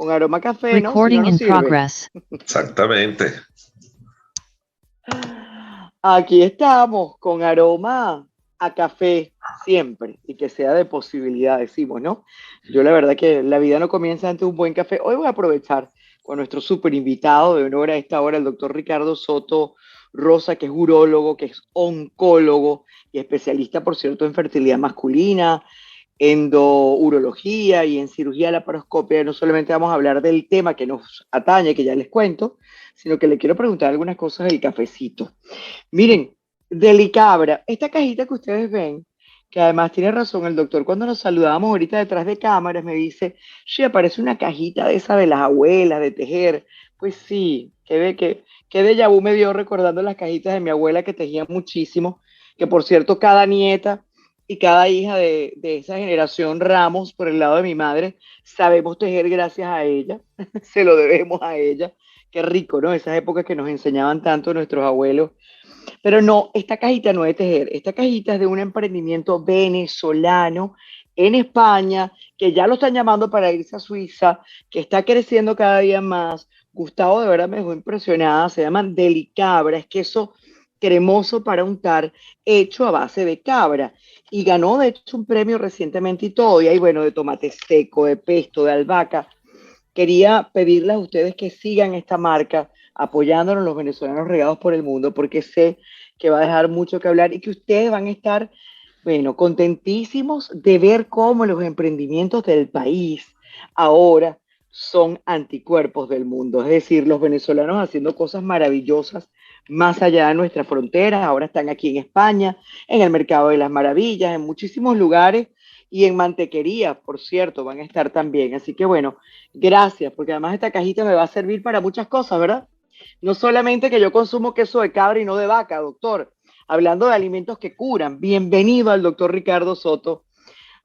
con aroma a café, ¿no? Si no, Recording no in sirve. progress. Exactamente. Aquí estamos con aroma a café siempre y que sea de posibilidad, decimos, ¿no? Yo la verdad que la vida no comienza ante un buen café. Hoy voy a aprovechar con nuestro súper invitado de honor a esta hora, el doctor Ricardo Soto Rosa, que es urólogo, que es oncólogo y especialista, por cierto, en fertilidad masculina, endourología y en cirugía laparoscópica. No solamente vamos a hablar del tema que nos atañe, que ya les cuento, sino que le quiero preguntar algunas cosas del cafecito. Miren, Delicabra, esta cajita que ustedes ven, que además tiene razón el doctor, cuando nos saludamos ahorita detrás de cámaras, me dice, sí, aparece una cajita de esa de las abuelas, de tejer. Pues sí, que déjà vu me dio recordando las cajitas de mi abuela que tejía muchísimo, que por cierto, cada nieta y cada hija de esa generación Ramos, por el lado de mi madre, sabemos tejer gracias a ella, se lo debemos a ella. Qué rico, ¿no? Esas épocas que nos enseñaban tanto nuestros abuelos. Pero no, esta cajita no es de tejer, esta cajita es de un emprendimiento venezolano en España, que ya lo están llamando para irse a Suiza, que está creciendo cada día más. Gustavo de verdad me dejó impresionada, se llaman Delicabra, es queso cremoso para untar, hecho a base de cabra. Y ganó de hecho un premio recientemente y todo, y hay bueno, de tomate seco, de pesto, de albahaca. Quería pedirles a ustedes que sigan esta marca apoyándonos los venezolanos regados por el mundo, porque sé que va a dejar mucho que hablar y que ustedes van a estar, bueno, contentísimos de ver cómo los emprendimientos del país ahora son anticuerpos del mundo. Es decir, los venezolanos haciendo cosas maravillosas más allá de nuestras fronteras. Ahora están aquí en España, en el Mercado de las Maravillas, en muchísimos lugares y en mantequería, por cierto, van a estar también. Así que bueno, gracias, porque además esta cajita me va a servir para muchas cosas, ¿verdad? No solamente que yo consumo queso de cabra y no de vaca, doctor. Hablando de alimentos que curan, bienvenido al doctor Ricardo Soto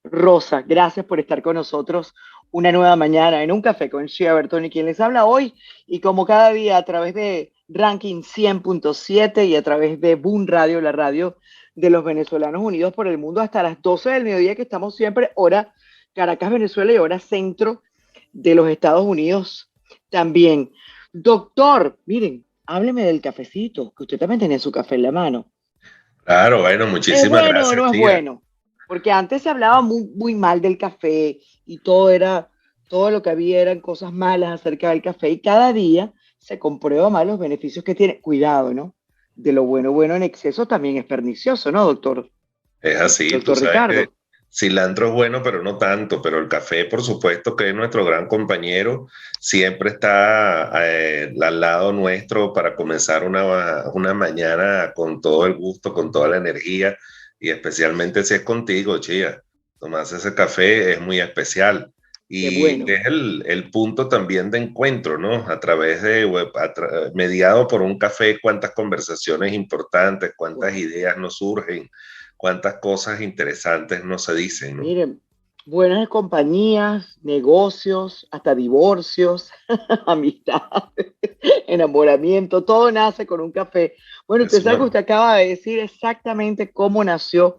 Rosa. Gracias por estar con nosotros una nueva mañana en Un Café con Shea Bertoni, quien les habla hoy. Y como cada día a través de Ranking 100.7 y a través de Boom Radio, la radio de los venezolanos unidos por el mundo, hasta las 12 del mediodía, que estamos siempre, hora Caracas, Venezuela, y hora centro de los Estados Unidos también. Doctor, miren, hábleme del cafecito, que usted también tenía su café en la mano. Claro, bueno, ¿Es muchísimas bueno o gracias, no es tía. bueno? Porque antes se hablaba muy mal del café y todo lo que había eran cosas malas acerca del café y cada día se comprueba más los beneficios que tiene. Cuidado, ¿no? De lo bueno en exceso también es pernicioso, ¿no, doctor? Es así, tú Doctor sabes que Ricardo. cilantro es bueno, pero no tanto, pero el café, por supuesto, que es nuestro gran compañero, siempre está al lado nuestro para comenzar una mañana con todo el gusto, con toda la energía, y especialmente si es contigo, Chía. Tomarse ese café es muy especial. Qué Y bueno. es el punto también de encuentro, ¿no? A través de, mediado por un café, cuántas conversaciones importantes, cuántas Wow. ideas nos surgen, cuántas cosas interesantes no se dicen, ¿no? Miren, buenas compañías, negocios, hasta divorcios, amistades, enamoramiento, todo nace con un café. Bueno, usted Eso, sabe que usted acaba de decir exactamente cómo nació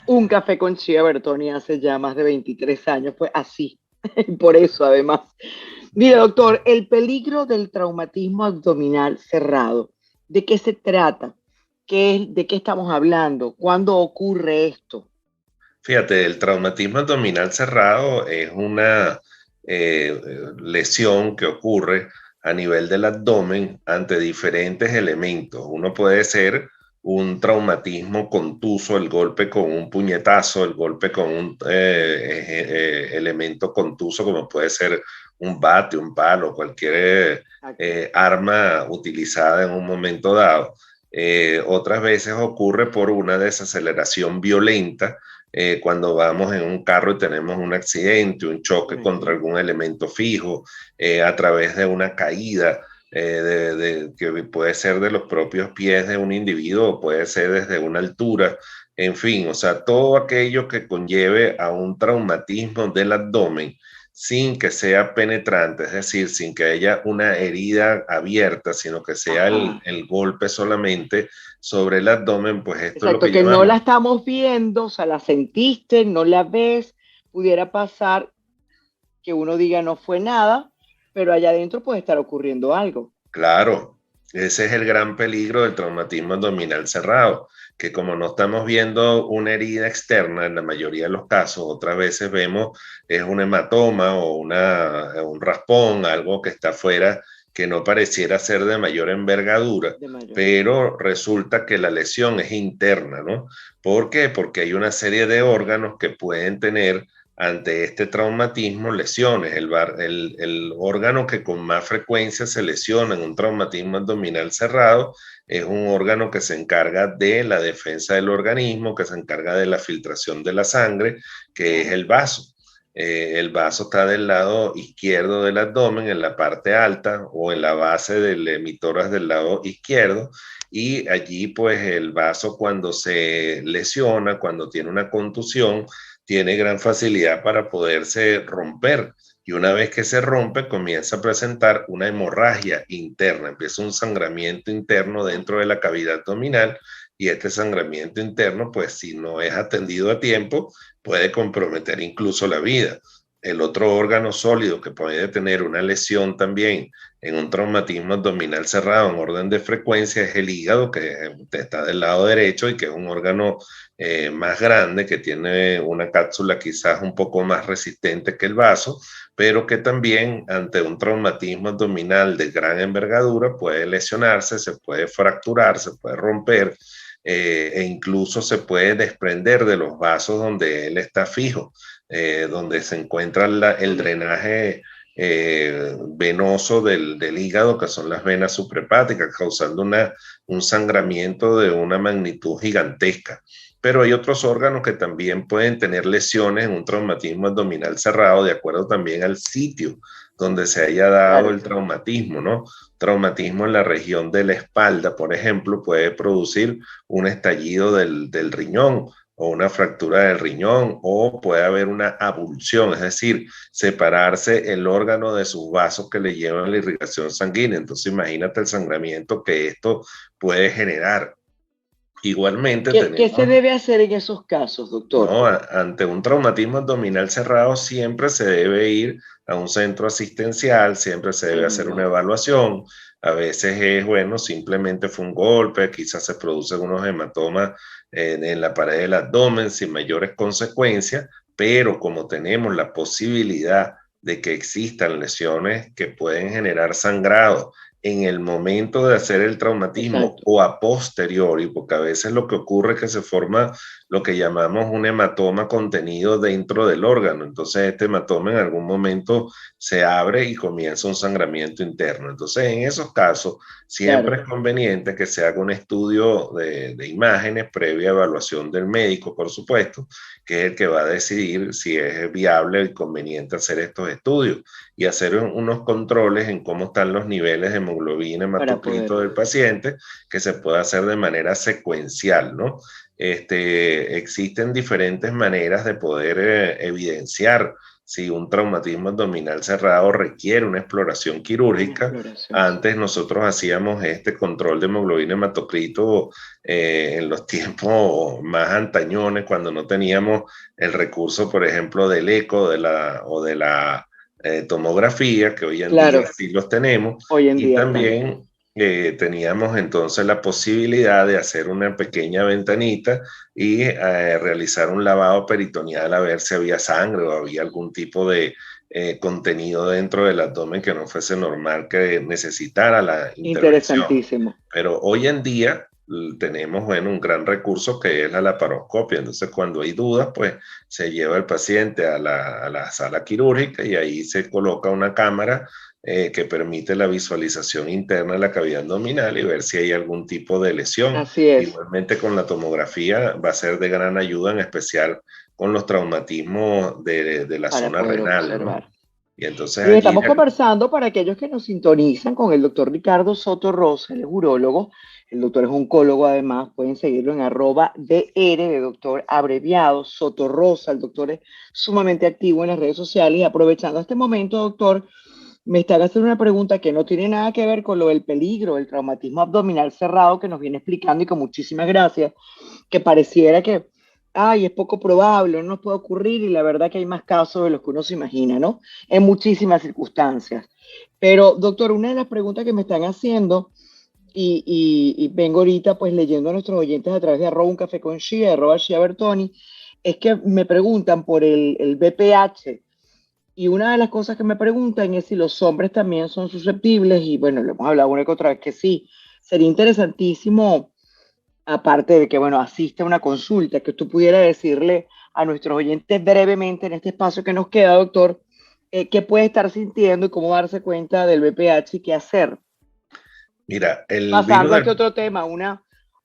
Un Café con Shea Bertoni hace ya más de 23 años. Fue así, por eso además. Mire, doctor, el peligro del traumatismo abdominal cerrado, ¿de qué se trata? ¿De qué estamos hablando? ¿Cuándo ocurre esto? fíjate, el traumatismo abdominal cerrado es una lesión que ocurre a nivel del abdomen ante diferentes elementos. Uno puede ser un traumatismo contuso, el golpe con un puñetazo, el golpe con un elemento contuso, como puede ser un bate, un palo, cualquier arma utilizada en un momento dado. Otras veces ocurre por una desaceleración violenta cuando vamos en un carro y tenemos un accidente, un choque contra Bueno, algún elemento fijo, a través de una caída, que puede ser de los propios pies de un individuo o puede ser desde una altura, en fin, o sea, todo aquello que conlleve a un traumatismo del abdomen sin que sea penetrante, es decir, sin que haya una herida abierta, sino que sea ajá. el golpe solamente sobre el abdomen, pues esto es lo Exacto, que que no la llamamos. estamos viendo, o sea, la sentiste, no la ves, pudiera pasar que uno diga no fue nada, pero allá adentro puede estar ocurriendo algo. Claro, ese es el gran peligro del traumatismo abdominal cerrado, que como no estamos viendo una herida externa en la mayoría de los casos, otras veces vemos es un hematoma o un raspón, algo que está afuera que no pareciera ser de mayor envergadura, De mayor. pero resulta que la lesión es interna, ¿no? ¿Por qué? Porque hay una serie de órganos que pueden tener ante este traumatismo lesiones. El órgano que con más frecuencia se lesiona en un traumatismo abdominal cerrado es un órgano que se encarga de la defensa del organismo, que se encarga de la filtración de la sangre, que es el vaso. El vaso está del lado izquierdo del abdomen, en la parte alta o en la base del emitoras del lado izquierdo. Y allí pues el vaso cuando se lesiona, cuando tiene una contusión, tiene gran facilidad para poderse romper. Y una vez que se rompe, comienza a presentar una hemorragia interna, empieza un sangramiento interno dentro de la cavidad abdominal y este sangramiento interno, pues si no es atendido a tiempo, puede comprometer incluso la vida. El otro órgano sólido que puede tener una lesión también en un traumatismo abdominal cerrado en orden de frecuencia es el hígado, que está del lado derecho y que es un órgano más grande, que tiene una cápsula quizás un poco más resistente que el vaso, pero que también ante un traumatismo abdominal de gran envergadura puede lesionarse, se puede fracturar, se puede romper e incluso se puede desprender de los vasos donde él está fijo, donde se encuentra el drenaje venoso del hígado, que son las venas suprahepáticas, causando un sangramiento de una magnitud gigantesca. Pero hay otros órganos que también pueden tener lesiones en un traumatismo abdominal cerrado, de acuerdo también al sitio donde se haya dado Claro. el traumatismo, ¿no? Traumatismo en la región de la espalda, por ejemplo, puede producir un estallido del riñón o una fractura del riñón, o puede haber una abulsión, es decir, separarse el órgano de sus vasos que le llevan la irrigación sanguínea. Entonces imagínate el sangramiento que esto puede generar. Igualmente ¿Qué se tenemos, debe hacer en esos casos, doctor? ¿no? Ante un traumatismo abdominal cerrado siempre se debe ir a un centro asistencial, siempre se debe Ay, hacer una no. evaluación. A veces es, bueno, simplemente fue un golpe, quizás se producen unos hematomas en la pared del abdomen sin mayores consecuencias, pero como tenemos la posibilidad de que existan lesiones que pueden generar sangrado en el momento de hacer el traumatismo Exacto. o a posteriori, porque a veces lo que ocurre es que se forma lo que llamamos un hematoma contenido dentro del órgano. Entonces este hematoma en algún momento se abre y comienza un sangramiento interno. Entonces en esos casos siempre Claro. es conveniente que se haga un estudio de imágenes previa evaluación del médico, por supuesto, que es el que va a decidir si es viable y conveniente hacer estos estudios y hacer unos controles en cómo están los niveles de hemoglobina, Para hematocrito poder. del paciente, que se puede hacer de manera secuencial, ¿no? Existen diferentes maneras de poder evidenciar si un traumatismo abdominal cerrado requiere una exploración Una quirúrgica. exploración, sí. Antes nosotros hacíamos este control de hemoglobina hematocrito en los tiempos más antañones, cuando no teníamos el recurso, por ejemplo, del eco o de la tomografía, que hoy en día Claro, sí los tenemos, hoy en y día también. también teníamos entonces la posibilidad de hacer una pequeña ventanita y realizar un lavado peritoneal a ver si había sangre o había algún tipo de contenido dentro del abdomen que no fuese normal que necesitara la intervención. Interesantísimo. Pero hoy en día tenemos, bueno, un gran recurso que es la laparoscopia. Entonces, cuando hay dudas, pues se lleva el paciente a la sala quirúrgica y ahí se coloca una cámara que permite la visualización interna de la cavidad abdominal y ver si hay algún tipo de lesión. Así es, Igualmente con la tomografía va a ser de gran ayuda, en especial con los traumatismos de la para zona poder renal, ¿no? observar. Y entonces Bien, allí, estamos conversando para aquellos que nos sintonizan con el doctor Ricardo Soto Rosa, él es urólogo, el doctor es oncólogo además, pueden seguirlo en @dr de doctor abreviado Soto Rosa, el doctor es sumamente activo en las redes sociales y aprovechando este momento, doctor, me están haciendo una pregunta que no tiene nada que ver con lo del peligro, el traumatismo abdominal cerrado que nos viene explicando y con muchísimas gracias, que pareciera que ay, es poco probable, no nos puede ocurrir y la verdad que hay más casos de los que uno se imagina, ¿no? En muchísimas circunstancias. Pero, doctor, una de las preguntas que me están haciendo, y vengo ahorita pues leyendo a nuestros oyentes a través de arroba un café con Shia, arroba Shia Bertoni, es que me preguntan por el BPH. Y una de las cosas que me preguntan es si los hombres también son susceptibles, y bueno, lo hemos hablado una que otra vez que sí. Sería interesantísimo, aparte de que, bueno, asiste a una consulta, que tú pudieras decirle a nuestros oyentes brevemente en este espacio que nos queda, doctor, qué puede estar sintiendo y cómo darse cuenta del VPH y qué hacer. Mira, el virus Pasando a este del... otro tema,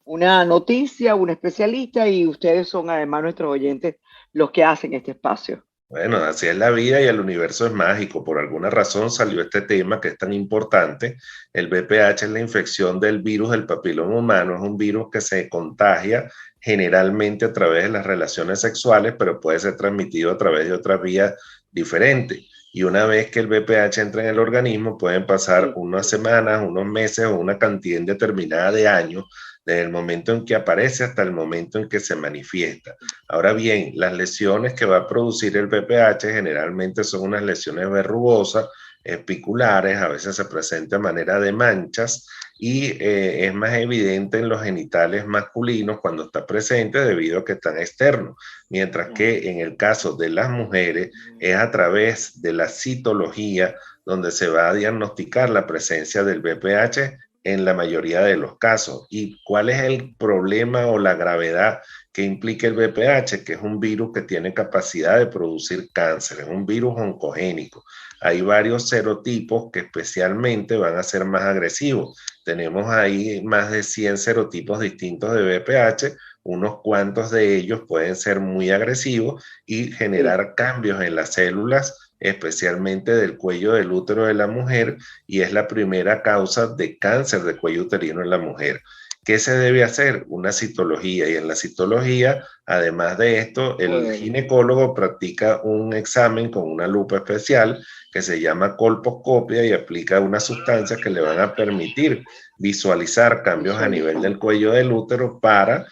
una noticia, un especialista, y ustedes son además nuestros oyentes los que hacen este espacio. Bueno, así es la vida y el universo es mágico. Por alguna razón salió este tema que es tan importante. El VPH es la infección del virus del papiloma humano. Es un virus que se contagia generalmente a través de las relaciones sexuales, pero puede ser transmitido a través de otras vías diferentes. Y una vez que el VPH entra en el organismo, pueden pasar Sí, unas semanas, unos meses o una cantidad indeterminada de años, desde el momento en que aparece hasta el momento en que se manifiesta. Ahora bien, las lesiones que va a producir el BPH generalmente son unas lesiones verrugosas, espiculares, a veces se presenta de manera de manchas y es más evidente en los genitales masculinos cuando está presente debido a que están externos, mientras claro. que en el caso de las mujeres es a través de la citología donde se va a diagnosticar la presencia del BPH en la mayoría de los casos. ¿Y cuál es el problema o la gravedad que implica el VPH? Que es un virus que tiene capacidad de producir cáncer, es un virus oncogénico. Hay varios serotipos que especialmente van a ser más agresivos. Tenemos ahí más de 100 serotipos distintos de VPH, unos cuantos de ellos pueden ser muy agresivos y Sí, generar cambios en las células, especialmente del cuello del útero de la mujer, y es la primera causa de cáncer de cuello uterino en la mujer. ¿Qué se debe hacer? Una citología. Y en la citología, además de esto, el pues, ginecólogo practica un examen con una lupa especial que se llama colposcopia y aplica unas sustancias que le van a permitir visualizar cambios a nivel visualizar. del cuello del útero para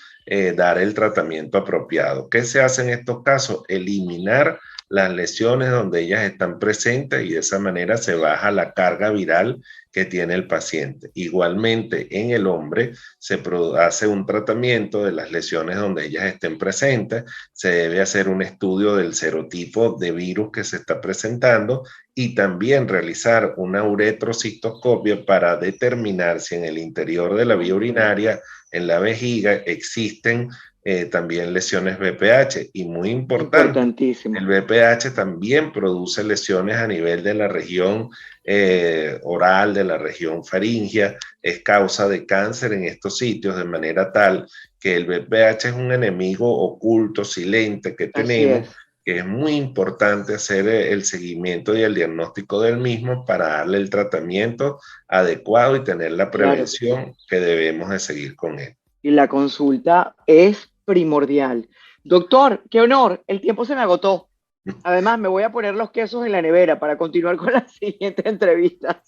dar el tratamiento apropiado. ¿Qué se hace en estos casos? Eliminar las lesiones donde ellas están presentes y de esa manera se baja la carga viral que tiene el paciente. Igualmente, en el hombre se hace un tratamiento de las lesiones donde ellas estén presentes, se debe hacer un estudio del serotipo de virus que se está presentando y también realizar una uretrocistoscopia para determinar si en el interior de la vía Ok, urinaria, en la vejiga, existen también lesiones VPH. Y muy importante, el importantísimo. VPH también produce lesiones a nivel de la región oral, de la región faríngea, es causa de cáncer en estos sitios, de manera tal que el VPH es un enemigo oculto, silente que Así tenemos, es. que es muy importante hacer el seguimiento y el diagnóstico del mismo para darle el tratamiento adecuado y tener la Claro. prevención que debemos de seguir con él. Y la consulta es primordial. Doctor, qué honor, el tiempo se me agotó. Además, me voy a poner los quesos en la nevera para continuar con la siguiente entrevista.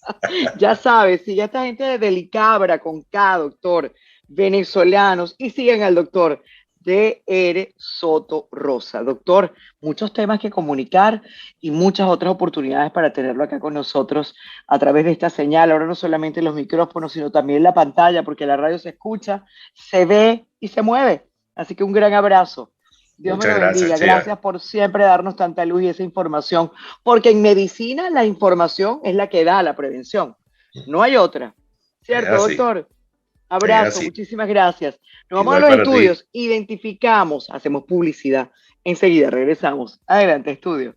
Ya sabes, sigue a esta gente de Delicabra con K, doctor, venezolanos, y sigan al doctor D.R. Soto Rosa. Doctor, muchos temas que comunicar y muchas otras oportunidades para tenerlo acá con nosotros a través de esta señal. Ahora no solamente los micrófonos, sino también la pantalla, porque la radio se escucha, se ve y se mueve. Así que un gran abrazo. Dios me Muchas lo gracias, bendiga. Chea. Gracias por siempre darnos tanta luz y esa información, porque en medicina la información es la que da la prevención. No hay otra. Es ¿Cierto, así, doctor? es Abrazo, así. muchísimas gracias. Nos vamos a Igual los para ti. estudios, identificamos, hacemos publicidad. Enseguida regresamos. Adelante, estudio.